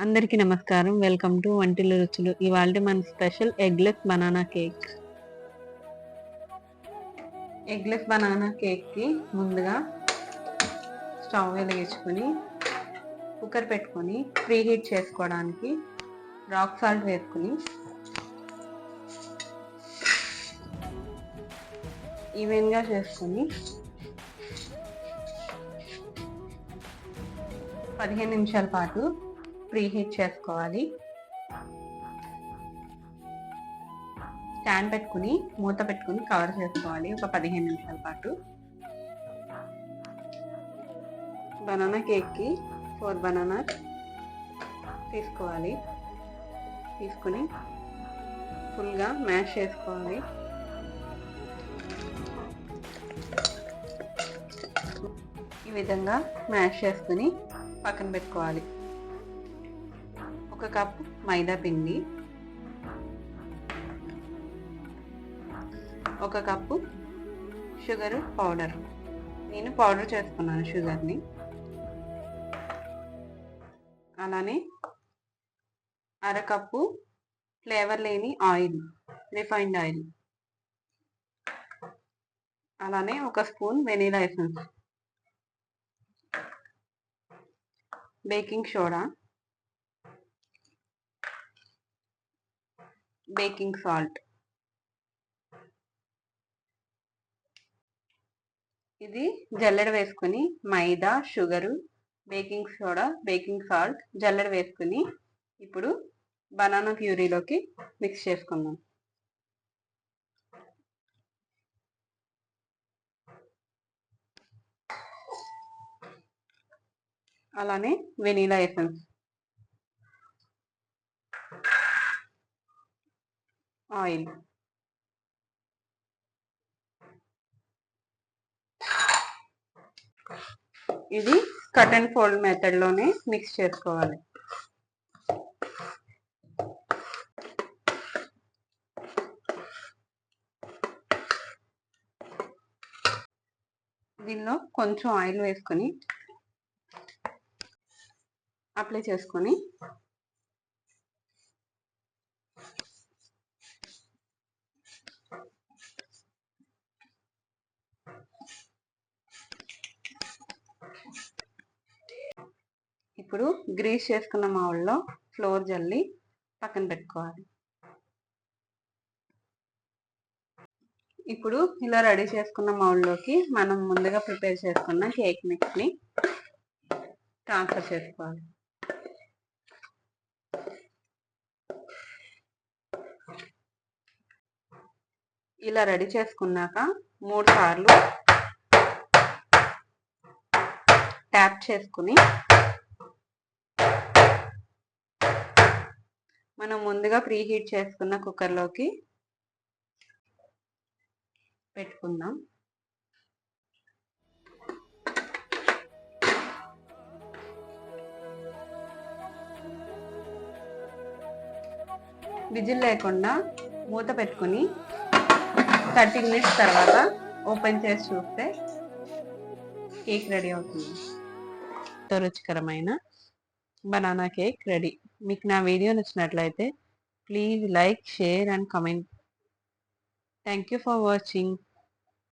అందరికీ నమస్కారం. Welcome to వంటిల్లు రుచులు. ఇవాల్టి మన special eggless banana cake. Eggless banana కేక్కి ముందుగా స్టవ్ వెలిగించుకొని కుక్కర్ పెట్టుకొని ప్రీ హీట్ చేసుకోవడానికి రాక్ సాల్ట్ వేసుకుని ఈవెన్గా చేసుకొని 15 నిమిషాల పాటు ప్రీ హీట్ చేసుకోవాలి. స్టాండ్ పెట్టుకుని మూత పెట్టుకుని కవర్ చేసుకోవాలి ఒక 15 నిమిషాల పాటు. బనానా కేక్కి 4 బనానా తీసుకోవాలి. తీసుకుని ఫుల్గా మ్యాష్ చేసుకోవాలి. ఈ విధంగా మ్యాష్ చేసుకుని పక్కన పెట్టుకోవాలి. 1 కప్పు మైదా పిండి, 1 కప్పు షుగర్ పౌడర్. నేను పౌడర్ చేసుకున్నాను షుగర్ని. అలానే 1/2 కప్పు ఫ్లేవర్ లేని ఆయిల్, రిఫైన్డ్ ఆయిల్. అలానే 1 spoon vanilla essence, baking soda, baking salt. ఇది జల్లెడ వేసుకుని మైదా, sugar, baking soda, baking salt జల్లెడ వేసుకుని ఇప్పుడు బనానా ప్యూరీలోకి మిక్స్ చేసుకుందాం. అలానే వెనీలా ఎసెన్స్, ఆయిల్. ఇది కట్ అండ్ ఫోల్డ్ మెథడ్లోనే మిక్స్ చేసుకోవాలి. దీనిలో కొంచెం ఆయిల్ వేసుకొని అప్లై చేసుకొని ఇప్పుడు గ్రీస్ చేసుకున్న మావుల్లో ఫ్లోర్ జల్లి పక్కన పెట్టుకోవాలి. ఇప్పుడు ఇలా రెడీ చేసుకున్న మౌల్లోకి మనం ముందుగా ప్రిపేర్ చేసుకున్న కేక్ మిక్స్ని ట్రాన్స్ఫర్ చేసుకోవాలి. ఇలా రెడీ చేసుకున్నాక 3 సార్లు ట్యాప్ చేసుకుని మనం ముందుగా ప్రీ హీట్ చేసుకున్న కుక్కర్లోకి పెట్టుకుందాం. విజిల్ లేకుండా మూత పెట్టుకుని 30 మినిట్స్ తర్వాత ఓపెన్ చేసి చూస్తే కేక్ రెడీ అవుతుంది. రుచికరమైన బనానా కేక్ రెడీ. మీకు నా వీడియో నచ్చినట్లయితే please like, share and comment. Thank you for watching.